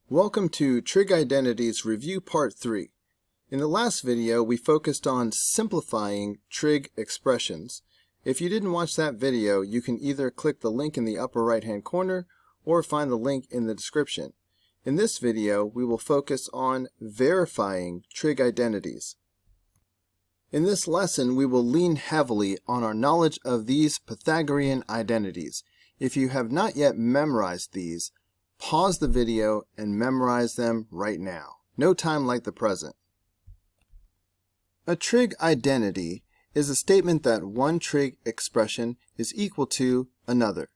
Welcome to Trig Identities Review Part 3. In the last video, we focused on simplifying trig expressions. If you didn't watch that video, you can either click the link in the upper right-hand corner or find the link in the description. In this video, we will focus on verifying trig identities. In this lesson, we will lean heavily on our knowledge of these Pythagorean identities. If you have not yet memorized these, pause the video and memorize them right now. No time like the present. A trig identity is a statement that one trig expression is equal to another.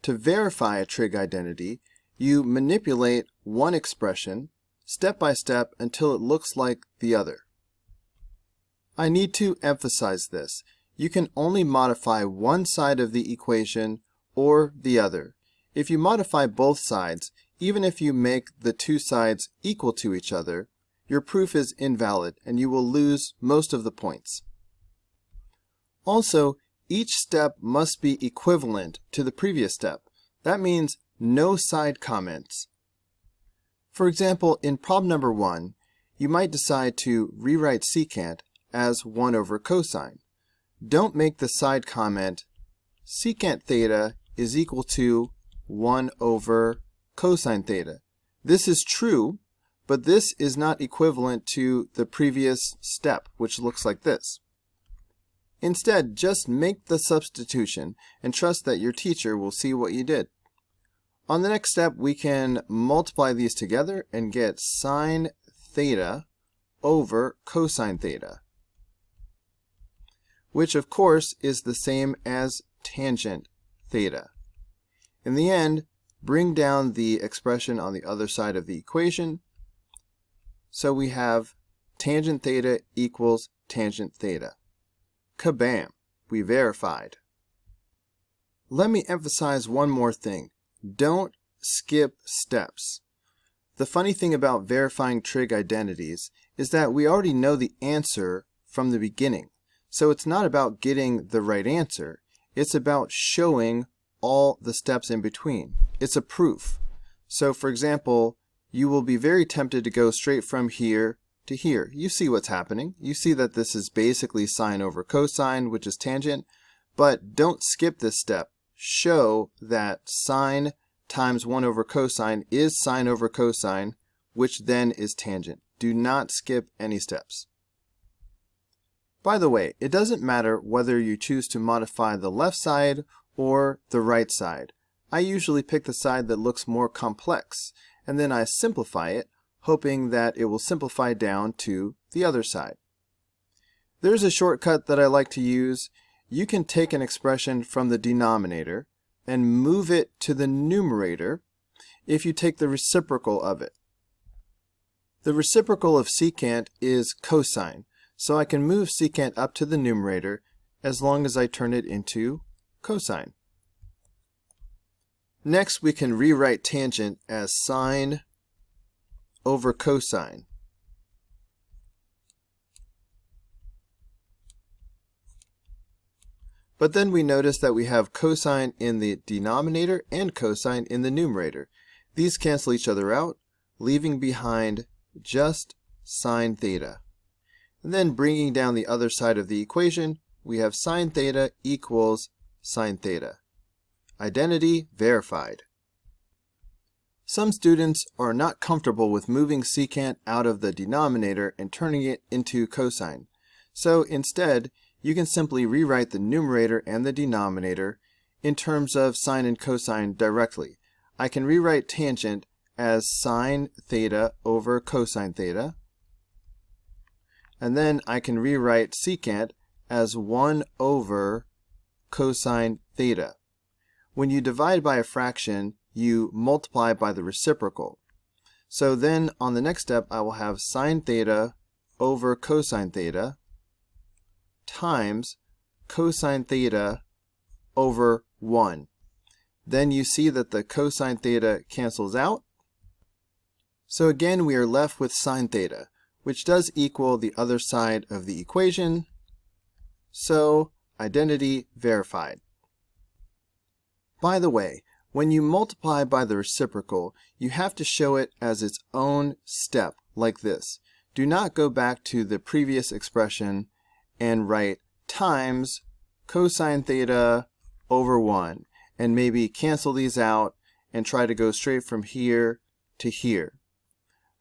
To verify a trig identity, you manipulate one expression step by step until it looks like the other. I need to emphasize this. You can only modify one side of the equation or the other. If you modify both sides, even if you make the two sides equal to each other, your proof is invalid and you will lose most of the points. Also, each step must be equivalent to the previous step. That means no side comments. For example, in problem number 1, you might decide to rewrite secant as 1 over cosine. Don't make the side comment, secant theta is equal to 1 over cosine theta. This is true, but this is not equivalent to the previous step, which looks like this. Instead, just make the substitution and trust that your teacher will see what you did. On the next step, we can multiply these together and get sine theta over cosine theta, which of course is the same as tangent theta. In the end, bring down the expression on the other side of the equation. So we have tangent theta equals tangent theta. Kabam! We verified. Let me emphasize one more thing. Don't skip steps. The funny thing about verifying trig identities is that we already know the answer from the beginning. So it's not about getting the right answer. It's about showing all the steps in between. It's a proof. So for example, you will be very tempted to go straight from here to here. You see what's happening. You see that this is basically sine over cosine, which is tangent, but don't skip this step. Show that sine times 1 over cosine is sine over cosine, which then is tangent. Do not skip any steps. By the way, it doesn't matter whether you choose to modify the left side or the right side. I usually pick the side that looks more complex, and then I simplify it, hoping that it will simplify down to the other side. There's a shortcut that I like to use. You can take an expression from the denominator and move it to the numerator if you take the reciprocal of it. The reciprocal of secant is cosine, so I can move secant up to the numerator as long as I turn it into cosine. Next, we can rewrite tangent as sine over cosine. But then we notice that we have cosine in the denominator and cosine in the numerator. These cancel each other out, leaving behind just sine theta. And then bringing down the other side of the equation, we have sine theta equals sine theta. Identity verified. Some students are not comfortable with moving secant out of the denominator and turning it into cosine. So instead, you can simply rewrite the numerator and the denominator in terms of sine and cosine directly. I can rewrite tangent as sine theta over cosine theta. And then I can rewrite secant as 1 over cosine theta. When you divide by a fraction, you multiply by the reciprocal. So then on the next step, I will have sine theta over cosine theta times cosine theta over 1. Then you see that the cosine theta cancels out. So again, we are left with sine theta, which does equal the other side of the equation. So identity verified. By the way, When you multiply by the reciprocal, you have to show it as its own step, like this. Do not go back to the previous expression and write times cosine theta over 1, and maybe cancel these out and try to go straight from here to here.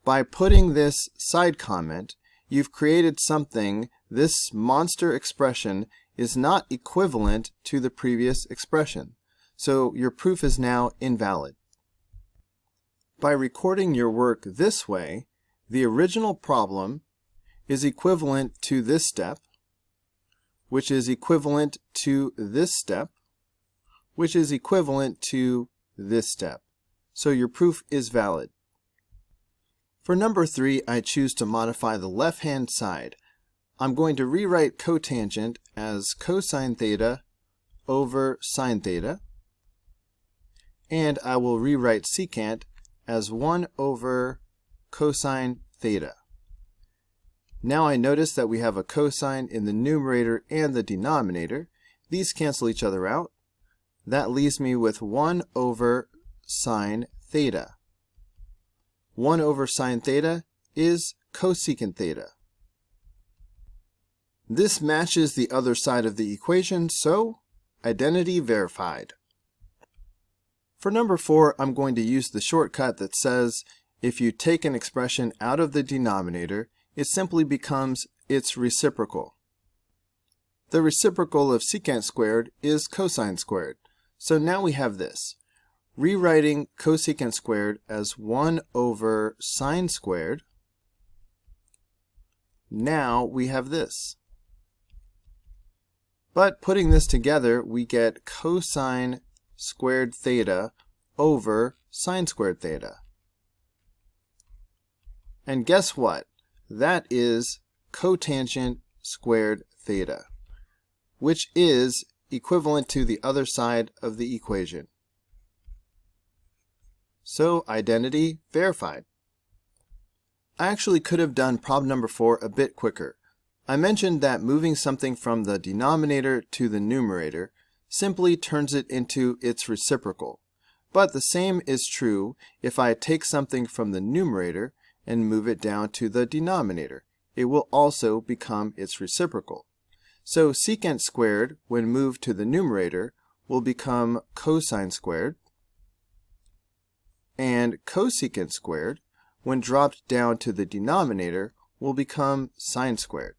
By putting this side comment, you've created something. This monster expression is not equivalent to the previous expression, so your proof is now invalid. By recording your work this way, the original problem is equivalent to this step, which is equivalent to this step, which is equivalent to this step. So your proof is valid. For number 3, I choose to modify the left-hand side. I'm going to rewrite cotangent as cosine theta over sine theta, and I will rewrite secant as 1 over cosine theta. Now I notice that we have a cosine in the numerator and the denominator. These cancel each other out. That leaves me with 1 over sine theta. 1 over sine theta is cosecant theta. This matches the other side of the equation, so identity verified. For number 4, I'm going to use the shortcut that says if you take an expression out of the denominator, it simply becomes its reciprocal. The reciprocal of secant squared is cosine squared. So now we have this. Rewriting cosecant squared as 1 over sine squared, now we have this. But putting this together, we get cosine squared theta over sine squared theta. And guess what? That is cotangent squared theta, which is equivalent to the other side of the equation. So identity verified. I actually could have done problem number 4 a bit quicker. I mentioned that moving something from the denominator to the numerator simply turns it into its reciprocal. But the same is true if I take something from the numerator and move it down to the denominator. It will also become its reciprocal. So secant squared, when moved to the numerator, will become cosine squared, and cosecant squared, when dropped down to the denominator, will become sine squared.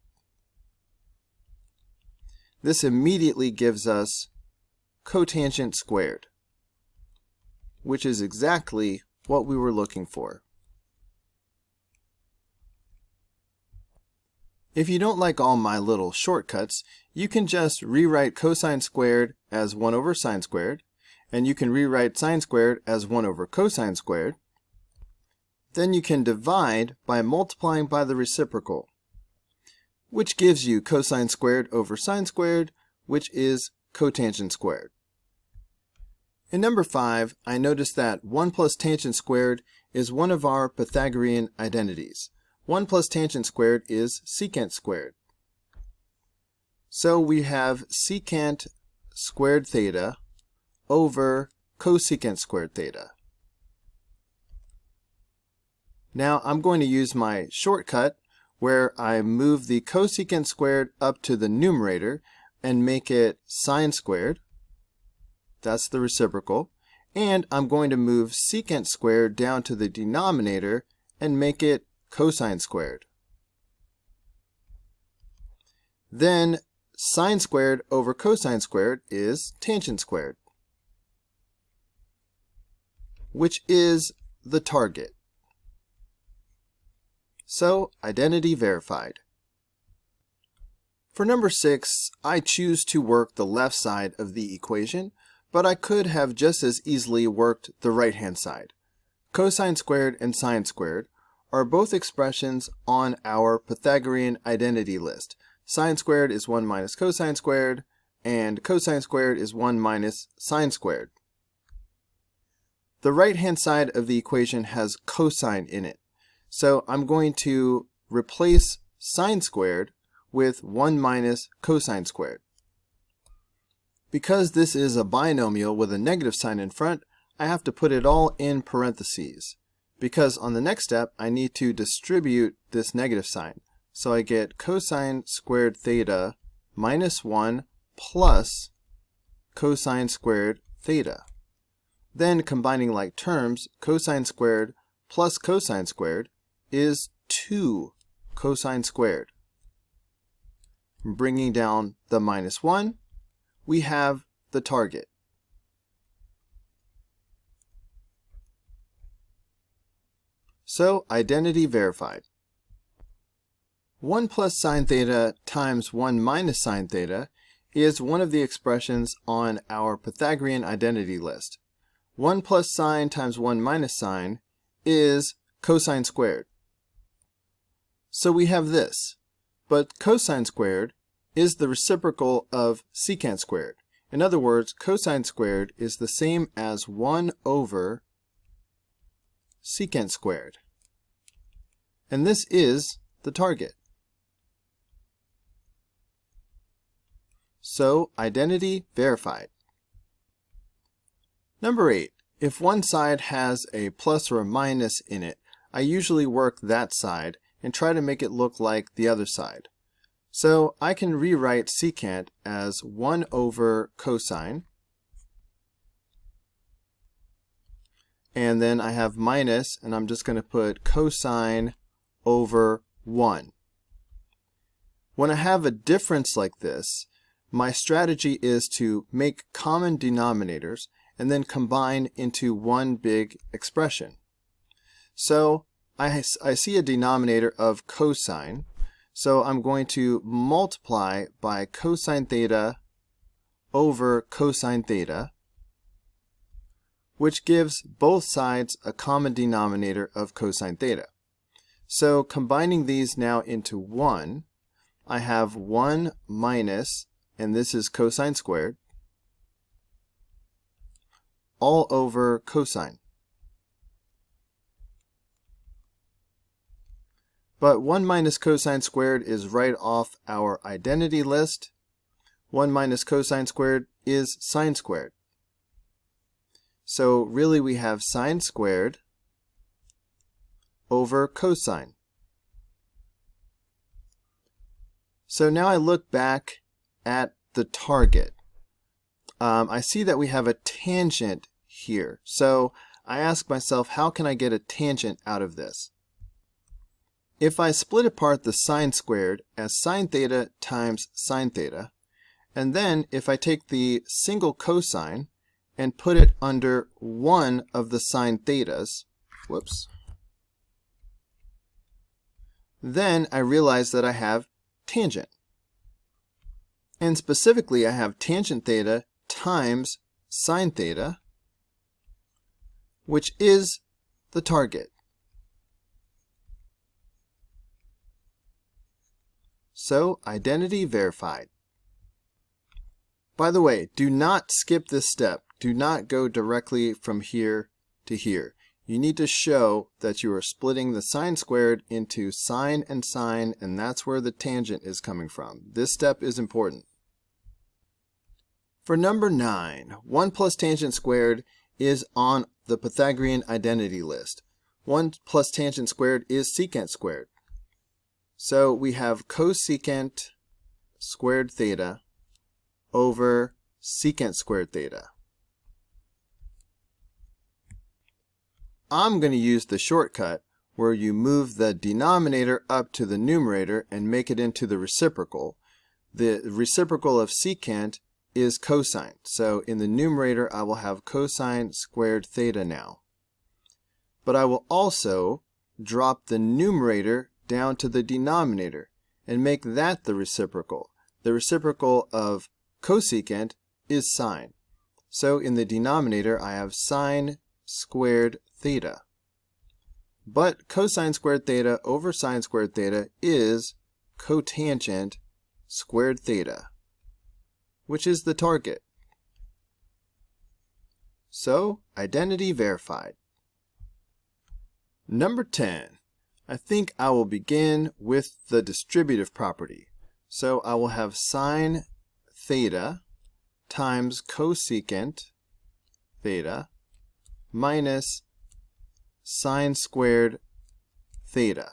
This immediately gives us cotangent squared, which is exactly what we were looking for. If you don't like all my little shortcuts, you can just rewrite cosine squared as 1 over sine squared, and you can rewrite sine squared as 1 over cosine squared. Then you can divide by multiplying by the reciprocal, which gives you cosine squared over sine squared, which is cotangent squared. In number 5, I noticed that 1 plus tangent squared is one of our Pythagorean identities. 1 plus tangent squared is secant squared. So we have secant squared theta over cosecant squared theta. Now I'm going to use my shortcut where I move the cosecant squared up to the numerator and make it sine squared. That's the reciprocal. And I'm going to move secant squared down to the denominator and make it cosine squared. Then sine squared over cosine squared is tangent squared, which is the target. So identity verified. For number 6, I choose to work the left side of the equation, but I could have just as easily worked the right-hand side. Cosine squared and sine squared are both expressions on our Pythagorean identity list. Sine squared is 1 minus cosine squared, and cosine squared is 1 minus sine squared. The right-hand side of the equation has cosine in it, so I'm going to replace sine squared with 1 minus cosine squared. Because this is a binomial with a negative sign in front, I have to put it all in parentheses, because on the next step I need to distribute this negative sign. So I get cosine squared theta minus 1 plus cosine squared theta. Then combining like terms, cosine squared plus cosine squared is 2 cosine squared. Bringing down the minus 1, we have the target. So, identity verified. 1 plus sine theta times 1 minus sine theta is one of the expressions on our Pythagorean identity list. 1 plus sine times 1 minus sine is cosine squared. So we have this, but cosine squared is the reciprocal of secant squared. In other words, cosine squared is the same as 1 over secant squared. And this is the target. So, identity verified. Number 8. If one side has a plus or a minus in it, I usually work that side and try to make it look like the other side. So I can rewrite secant as 1 over cosine, and then I have minus, and I'm just going to put cosine over 1. When I have a difference like this, my strategy is to make common denominators and then combine into one big expression. So I see a denominator of cosine, so I'm going to multiply by cosine theta over cosine theta, which gives both sides a common denominator of cosine theta. So combining these now into 1, I have 1 minus, and this is cosine squared, all over cosine. But 1 minus cosine squared is right off our identity list. 1 minus cosine squared is sine squared. So really we have sine squared over cosine. So now I look back at the target. I see that we have a tangent here. So I ask myself, how can I get a tangent out of this? If I split apart the sine squared as sine theta times sine theta, and then if I take the single cosine and put it under one of the sine thetas, then I realize that I have tangent. And specifically, I have tangent theta times sine theta, which is the target. So, identity verified. By the way, do not skip this step. Do not go directly from here to here. You need to show that you are splitting the sine squared into sine, and that's where the tangent is coming from. This step is important. For number 9, 1 plus tangent squared is on the Pythagorean identity list. 1 plus tangent squared is secant squared. So we have cosecant squared theta over secant squared theta. I'm going to use the shortcut where you move the denominator up to the numerator and make it into the reciprocal. The reciprocal of secant is cosine. So in the numerator I will have cosine squared theta now. But I will also drop the numerator down to the denominator and make that the reciprocal. The reciprocal of cosecant is sine. So in the denominator I have sine squared theta. But cosine squared theta over sine squared theta is cotangent squared theta, which is the target. So, identity verified. Number 10. I think I will begin with the distributive property. So I will have sine theta times cosecant theta minus sine squared theta.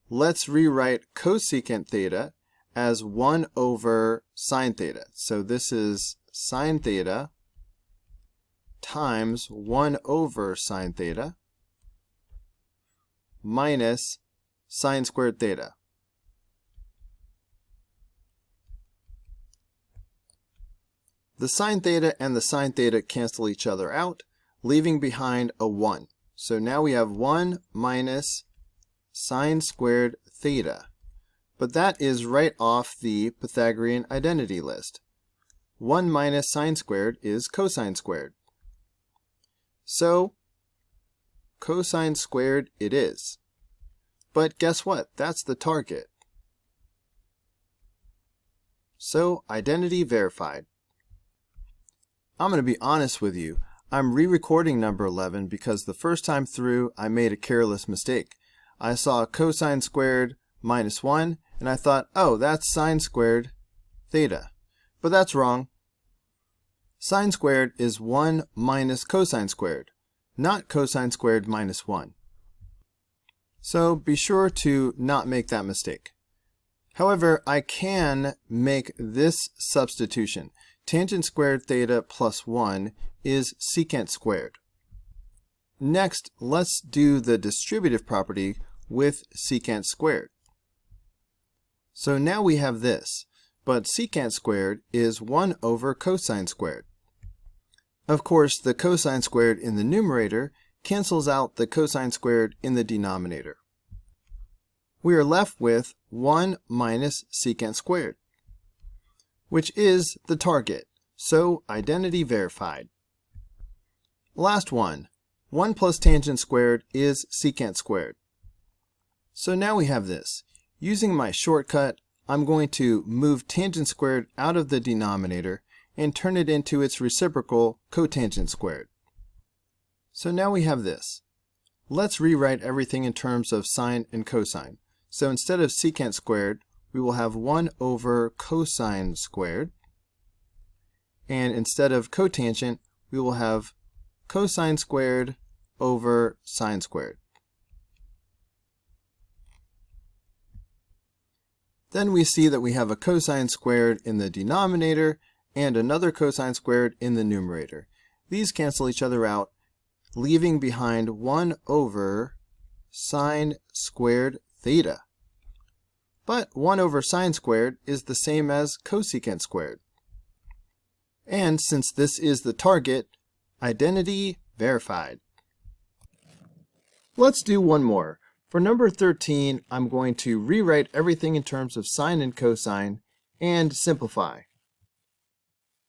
Let's rewrite cosecant theta as 1 over sine theta. So this is sine theta times 1 over sine theta minus sine squared theta. The sine theta and the sine theta cancel each other out, leaving behind a 1. So now we have 1 minus sine squared theta. But that is right off the Pythagorean identity list. 1 minus sine squared is cosine squared. So cosine squared it is. But guess what? That's the target. So identity verified. I'm going to be honest with you. I'm re-recording number 11 because the first time through I made a careless mistake. I saw cosine squared minus 1 and I thought, oh, that's sine squared theta. But that's wrong. Sine squared is 1 minus cosine squared, not cosine squared minus 1. So be sure to not make that mistake. However, I can make this substitution. Tangent squared theta plus 1 is secant squared. Next, let's do the distributive property with secant squared. So now we have this, but secant squared is 1 over cosine squared. Of course, the cosine squared in the numerator cancels out the cosine squared in the denominator. We are left with 1 minus secant squared, which is the target, so identity verified. Last one, 1 plus tangent squared is secant squared. So now we have this. Using my shortcut, I'm going to move tangent squared out of the denominator and turn it into its reciprocal cotangent squared. So now we have this. Let's rewrite everything in terms of sine and cosine. So instead of secant squared, we will have 1 over cosine squared. And instead of cotangent, we will have cosine squared over sine squared. Then we see that we have a cosine squared in the denominator and another cosine squared in the numerator. These cancel each other out, leaving behind 1 over sine squared theta. But 1 over sine squared is the same as cosecant squared. And since this is the target, identity verified. Let's do one more. For number 13, I'm going to rewrite everything in terms of sine and cosine and simplify.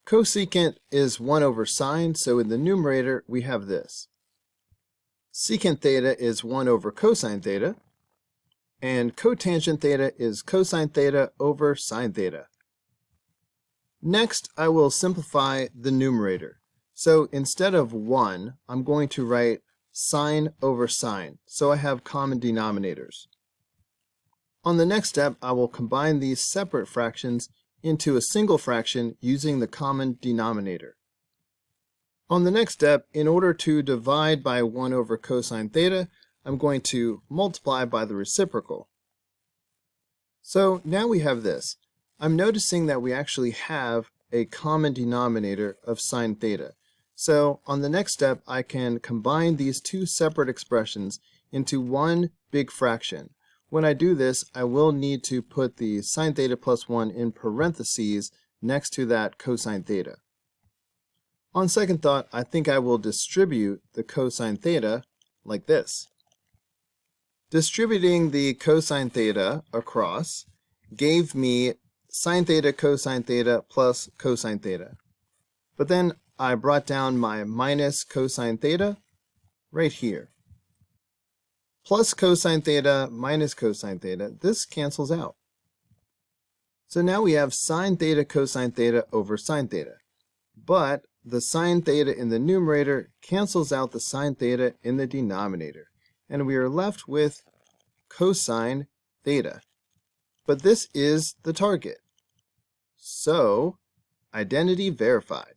Cosecant is 1 over sine, so in the numerator we have this. Secant theta is 1 over cosine theta, and cotangent theta is cosine theta over sine theta. Next, I will simplify the numerator. So instead of 1, I'm going to write sine over sine, so I have common denominators. On the next step, I will combine these separate fractions into a single fraction using the common denominator. On the next step, in order to divide by 1 over cosine theta, I'm going to multiply by the reciprocal. So now we have this. I'm noticing that we actually have a common denominator of sine theta. So on the next step, I can combine these two separate expressions into one big fraction. When I do this, I will need to put the sine theta plus 1 in parentheses next to that cosine theta. On second thought, I think I will distribute the cosine theta like this. Distributing the cosine theta across gave me sine theta cosine theta plus cosine theta. But then I brought down my minus cosine theta right here. Plus cosine theta minus cosine theta, this cancels out. So now we have sine theta cosine theta over sine theta. But the sine theta in the numerator cancels out the sine theta in the denominator. And we are left with cosine theta. But this is the target. So, identity verified.